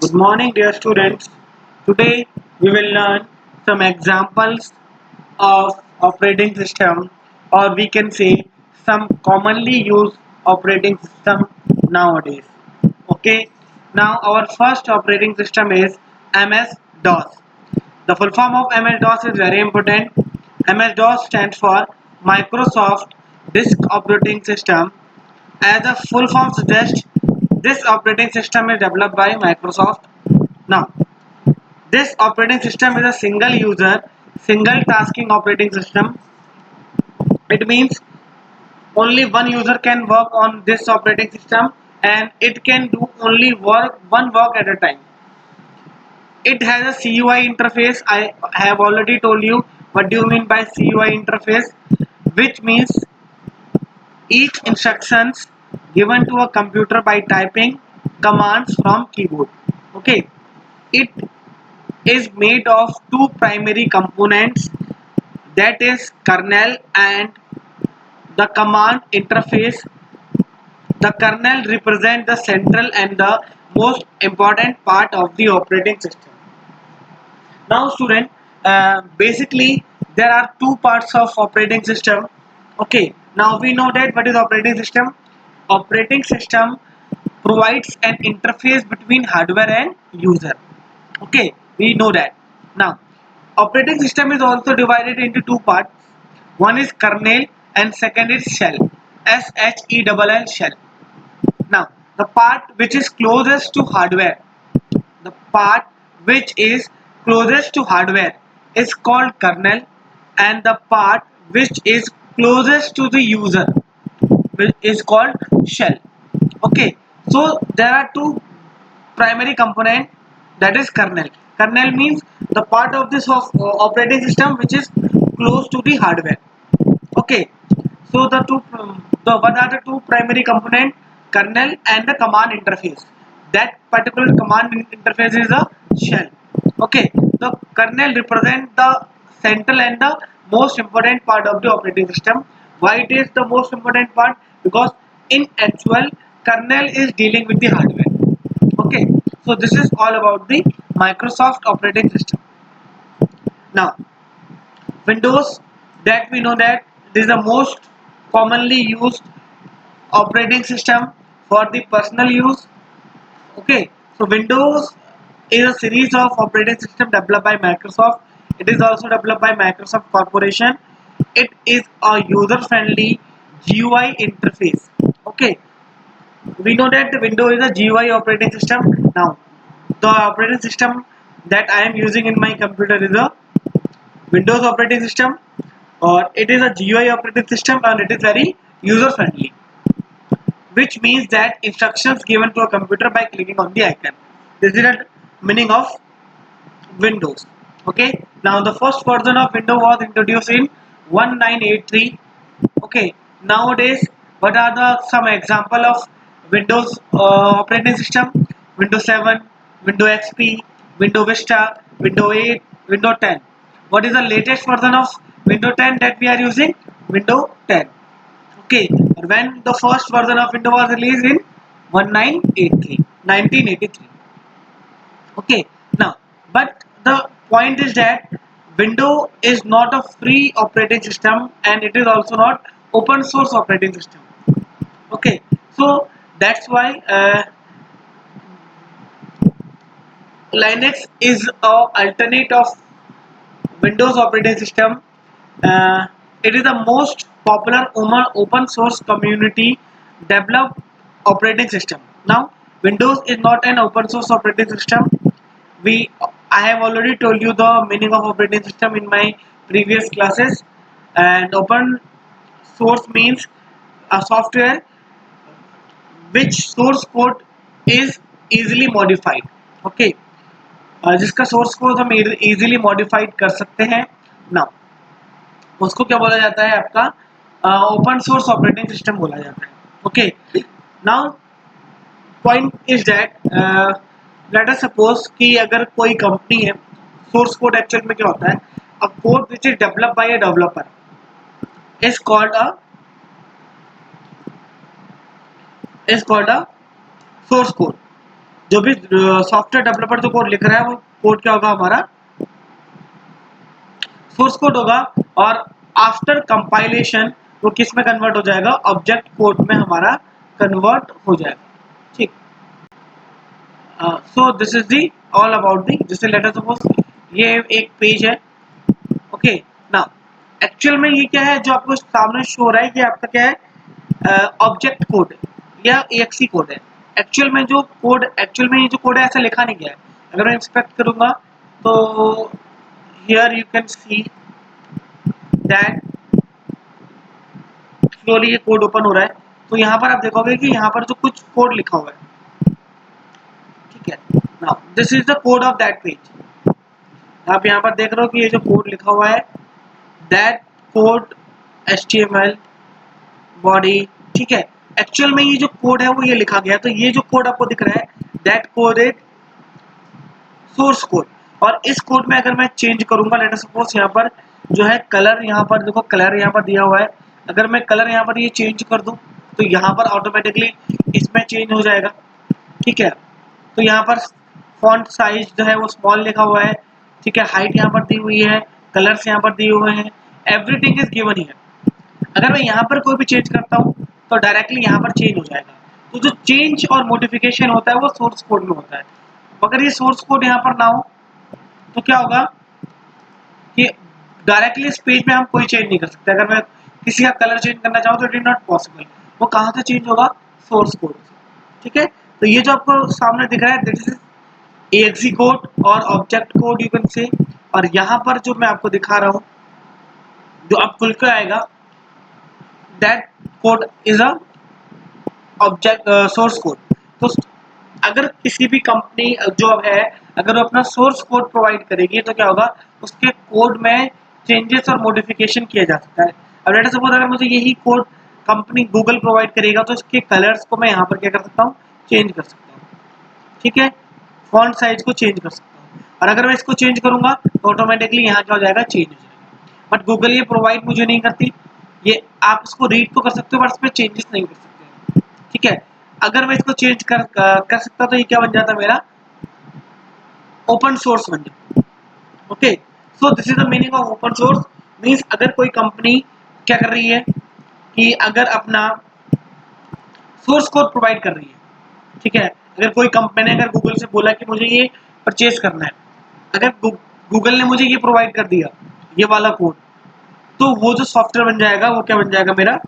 Good morning, dear students. Today we will learn some examples of operating system, or we can say some commonly used operating system nowadays. Okay, now our first operating system is MS-DOS. The full form of MS-DOS is very important. MS-DOS stands for Microsoft Disk Operating System. As the full form suggests, this operating system is developed by Microsoft. Now, this operating system is a single user, single tasking operating system. It means only one user can work on this operating system and it can do only one work at a time. It has a CUI interface. I have already told you what do you mean by CUI interface, which means each instructions given to a computer by typing commands from keyboard. Okay, it is made of two primary components, that is kernel and the command interface. The kernel represents the central and the most important part of the operating system. Now student, basically there are two parts of operating system. Okay, now we know that what is operating system. Operating system provides an interface between hardware and user. Okay, we know that. Now operating system is also divided into two parts. One is kernel and second is shell. SHELL shell. Now the part which is closest to hardware, the part which is closest to hardware is called kernel, and the part which is closest to the user is called shell. Okay, so there are two primary component, that is kernel. Kernel means the part of this operating system which is close to the hardware. Okay, so the what are the two primary component, kernel and the command interface. That particular command interface is a shell. Okay, the kernel represents the central and the most important part of the operating system. Why it is the most important part? Because in actual kernel is dealing with the hardware. Okay, so this is all about the Microsoft operating system. Now Windows, that we know that it is the most commonly used operating system for the personal use. Okay, so Windows is a series of operating system developed by Microsoft. It is also developed by Microsoft Corporation. It is a user-friendly GUI interface. Okay, we know that the Windows is a GUI operating system. Now, the operating system that I am using in my computer is a Windows operating system, or it is a GUI operating system, and it is very user friendly, which means that instructions given to a computer by clicking on the icon. This is the meaning of Windows. Okay, now the first version of Windows was introduced in 1983. Okay, nowadays what are the some example of Windows operating system? Windows 7, Windows XP, Windows Vista, Windows 8, Windows 10. What is the latest version of Windows 10 that we are using? Windows 10. Okay, when the first version of Windows was released in 1983. Okay, now, but the point is that Windows is not a free operating system and it is also not open source operating system. Okay, so that's why Linux is a alternate of Windows operating system. It is the most popular open source community developed operating system. Now, Windows is not an open source operating system. We I have already told you the meaning of operating system in my previous classes, and open source means a software which source code is easily modified. Okay, जिसका source code हम easily modified कर सकते हैं ना, उसको क्या बोला जाता है आपका ओपन सोर्स ऑपरेटिंग सिस्टम बोला जाता है. Okay, now point is that let us suppose कि अगर कोई कंपनी है, सोर्स कोड एक्चुअल में क्या होता है, a code which is developed by a developer is called a source code. जो भी सॉफ्टवेयर डेवलपर जो कोड लिख रहा है वो कोड क्या होगा, हमारा सोर्स कोड होगा। और आफ्टर कंपाइलेशन वो किस में कन्वर्ट हो जाएगा, ऑब्जेक्ट कोड में हमारा कन्वर्ट हो जाएगा। ठीक, so this is the all about the, जैसे लेट अस सपोज ये एक पेज है। ओके, नाउ एक्चुअल में ये क्या है जो आपको सामने शो हो रहा है, ये आपका क्या है, ऑब्जेक्ट कोड या EXE कोड है। एक्चुअल में जो कोड, एक्चुअल में ये जो कोड है ऐसा लिखा नहीं गया है। अगर मैं इंस्पेक्ट करूंगा तो here you can see that slowly ये कोड ओपन हो रहा है। तो यहाँ पर आप देखोगे कि यहाँ पर जो कुछ कोड लिखा हुआ है, ठीक है। Now this is the code of that page. आप यहाँ पर देख रहे हो कि ये जो कोड लिखा हुआ है, दैट कोड HTML बॉडी, ठीक है। एक्चुअल में ये जो कोड है वो ये लिखा गया है। तो ये जो कोड आपको दिख रहा है, that code is source code. और इस कोड में अगर मैं चेंज करूंगा, लेट अस सपोज यहाँ पर जो है कलर, यहाँ पर देखो कलर यहाँ पर दिया हुआ है। अगर मैं कलर यहाँ पर ये चेंज कर दूं तो यहाँ पर ऑटोमेटिकली इसमें चेंज हो जाएगा, ठीक है। तो यहाँ पर फॉन्ट साइज जो है वो स्मॉल लिखा हुआ है, ठीक है। हाइट यहाँ पर दी हुई है, कलर्स यहाँ पर दिए हुए हैं, एवरीथिंग इज गिवन हियर। अगर मैं यहाँ पर कोई भी चेंज करता हूँ तो डायरेक्टली यहाँ पर चेंज हो जाएगा। तो जो चेंज और मॉडिफिकेशन होता है वो सोर्स कोड में होता है। अगर ये सोर्स कोड यहाँ पर ना हो तो क्या होगा कि डायरेक्टली इस पेज में हम कोई चेंज नहीं कर सकते। अगर मैं किसी का कलर चेंज करना चाहूँ तो इट इज नॉट पॉसिबल। वो कहाँ से चेंज होगा, सोर्स कोड से, ठीक है। तो ये जो आपको सामने दिख रहा है दिस इज EXE कोड और object code you can say. और यहाँ पर जो मैं आपको दिखा रहा हूँ जो अब खुल के आएगा, that code is a object source code. तो अगर किसी भी कंपनी जो है अगर वो अपना सोर्स कोड प्रोवाइड करेगी तो क्या होगा, उसके कोड में चेंजेस और मॉडिफिकेशन किया जा सकता है। अब लेट अस सपोज अगर मुझे यही कोड कंपनी गूगल प्रोवाइड करेगा तो इसके कलर्स को मैं यहाँ पर क्या कर सकता हूँ, चेंज कर सकता हूँ, ठीक है। फॉन्ट साइज को चेंज कर सकता हूँ। और अगर मैं इसको चेंज करूंगा तो ऑटोमेटिकली यहाँ क्या हो जाएगा, चेंज हो जाएगा। बट गूगल ये प्रोवाइड मुझे नहीं करती। ये आप इसको रीड तो कर सकते हो बट इसमें चेंजेस नहीं कर सकते, ठीक है। अगर मैं इसको चेंज कर सकता तो ये क्या बन जाता मेरा, ओपन सोर्स बन जाता। Okay, so this is the meaning of open source. Means अगर कोई कंपनी क्या कर रही है कि अगर अपना सोर्स कोड प्रोवाइड कर रही है, ठीक है। अगर कोई कंपनी ने अगर गूगल से बोला कि मुझे ये परचेज करना है, अगर गूगल ने मुझे ये प्रोवाइड कर दिया ये वाला कोड, तो वो जो सॉफ्टवेयर बन जाएगा वो क्या बन जाएगा, मेरा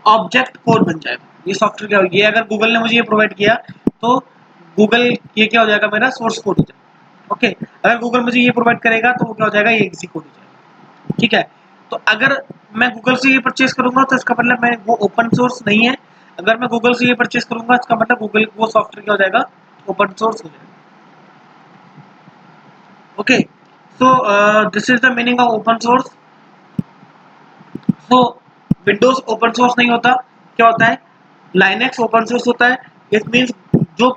ऑब्जेक्ट कोड बन जाएगा। ये सॉफ्टवेयर क्या होगा, ये अगर गूगल ने मुझे ये प्रोवाइड किया तो गूगल ये क्या हो जाएगा, मेरा सोर्स कोड हो जाएगा। ओके, अगर गूगल मुझे ये प्रोवाइड करेगा तो वो क्या हो जाएगा, ये EXE कोड हो जाएगा, ठीक है। तो अगर मैं गूगल से ये परचेज करूंगा तो इसका मतलब मैं वो ओपन सोर्स नहीं है। अगर मैं गूगल से ये परचेज करूंगा इसका मतलब गूगल वो सॉफ्टवेयर क्या हो जाएगा, ओपन सोर्स हो जाएगा। Okay, so this is the meaning of open source. So Windows open source नहीं होता, क्या होता है, लाइनेक्स ओपन सोर्स होता है। इट मींस जो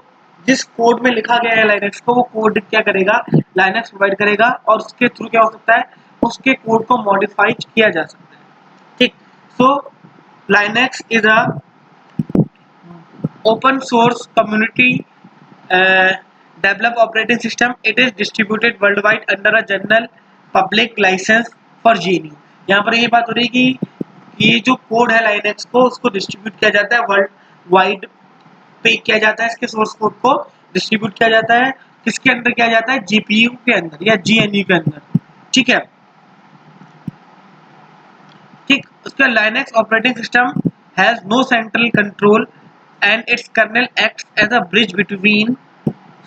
जिस कोड में लिखा गया है लाइनेक्स को, वो कोड क्या करेगा, लाइनेक्स प्रोवाइड करेगा और उसके थ्रू क्या हो सकता है, उसके कोड को मॉडिफाई किया जा सकता है, ठीक। So Linux is a open source community developed operating system. It is distributed worldwide under a general public license for GNU। यहाँ पर ये बात हो रही है कि ये जो कोड है लाइनेक्स को उसको डिस्ट्रीब्यूट किया जाता है वर्ल्ड वाइड पे, किया जाता है इसके सोर्स कोड को डिस्ट्रीब्यूट किया जाता है। किसके अंदर किया जाता है, GPU के अंदर या GNU के अंदर, ठीक है। ठीक, उसका Linux operating system has no central control and its kernel acts as a bridge between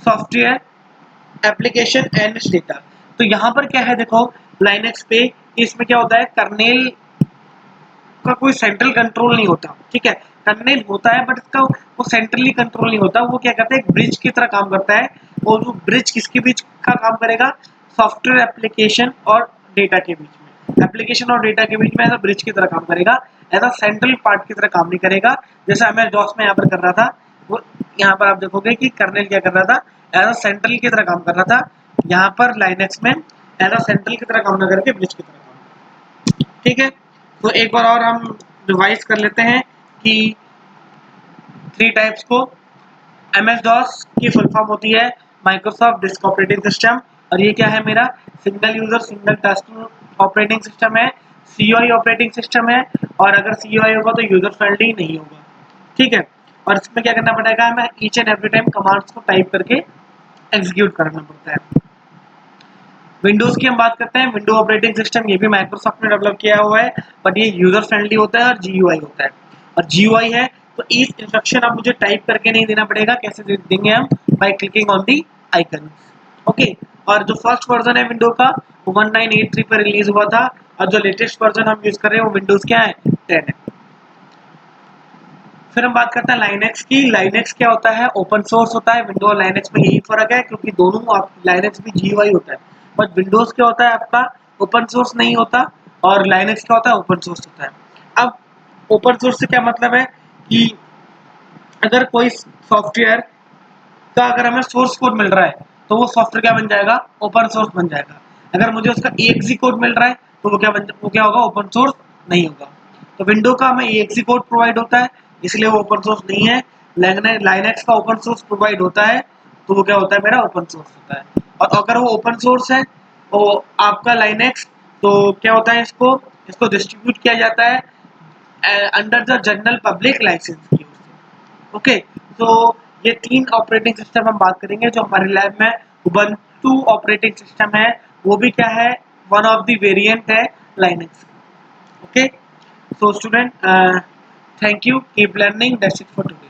software application and its data. तो यहाँ पर क्या है देखो, लाइनेक्स पे इसमें क्या होता है, कर्नेल का कोई सेंट्रल कंट्रोल नहीं होता, ठीक है। कर्नेल होता है बट इसका वो सेंट्रली कंट्रोल नहीं होता। वो क्या करता है, एक ब्रिज की तरह काम करता है। और वो ब्रिज किसके बीच का काम करेगा, सॉफ्टवेयर एप्लीकेशन और डेटा के बीच में, एप्लीकेशन और डेटा के बीच में एज अ ब्रिज की तरह काम करेगा, एज अ सेंट्रल पार्ट की तरह काम नहीं करेगा। जैसे मैं जॉस में यहाँ पर कर रहा था, वो यहाँ पर आप देखोगे कि कर्नेल क्या कर रहा था, एज अ सेंट्रल की तरह काम कर रहा था। यहाँ पर लाइनेक्स में एज अ सेंट्रल की तरह काम न करके ब्रिज की तरह काम, ठीक है। तो एक बार और हम रिवाइज कर लेते हैं कि थ्री टाइप्स को। MS DOS की फुल फॉर्म होती है माइक्रोसॉफ्ट डिस्क ऑपरेटिंग सिस्टम, और ये क्या है मेरा single user single task operating system है, CUI ऑपरेटिंग सिस्टम है, और अगर CUI होगा तो यूजर फ्रेंडली नहीं होगा, ठीक है। और इसमें क्या करना पड़ेगा, हमें each and every time commands को टाइप करके एग्जीक्यूट करना पड़ता है। विंडोज की हम बात करते हैं, विंडो ऑपरेटिंग सिस्टम ये भी माइक्रोसॉफ्ट ने डेवलप किया हुआ है, बट ये यूजर फ्रेंडली होता है और GUI होता है। और GUI है तो इस इंस्ट्रक्शन अब मुझे टाइप करके नहीं देना पड़ेगा, कैसे देंगे हम, by clicking on the icon, okay. और जो फर्स्ट वर्जन है विंडो का वो 1983 पर रिलीज हुआ था, और जो लेटेस्ट वर्जन हम यूज कर रहे हैं वो विंडोज क्या है 10 है। फिर हम बात करते हैं लाइनेक्स की। लाइनेक्स क्या होता है, ओपन सोर्स होता है। विंडो और लाइनेक्स में यही फर्क है, क्योंकि दोनों लाइनेक्स भी GUI होता है, बट विंडोज क्या होता है आपका ओपन सोर्स नहीं होता, और लाइनेक्स क्या होता है ओपन सोर्स होता है। अब ओपन सोर्स से क्या मतलब है कि अगर कोई सॉफ्टवेयर का अगर हमें सोर्स कोड मिल रहा है तो वो सॉफ्टवेयर क्या बन जाएगा, ओपन सोर्स बन जाएगा। अगर मुझे उसका EXE कोड मिल रहा है तो वो क्या होगा, ओपन सोर्स नहीं होगा। तो विंडो का हमें EXE कोड प्रोवाइड होता है, इसलिए वो ओपन सोर्स नहीं है। लाइनेक्स का ओपन सोर्स प्रोवाइड होता है, तो वो क्या होता है, मेरा ओपन सोर्स होता है। और अगर वो ओपन सोर्स है तो आपका लाइनेक्स, तो क्या होता है, इसको इसको डिस्ट्रीब्यूट किया जाता है under the General Public License की ओर से, ओके। तो ये 3 ऑपरेटिंग सिस्टम हम बात करेंगे जो हमारे लैब में उबंटू ऑपरेटिंग सिस्टम है, वो भी क्या है, वन ऑफ द वेरिएंट है Linux, okay. So student, thank you, keep learning, that's it for today.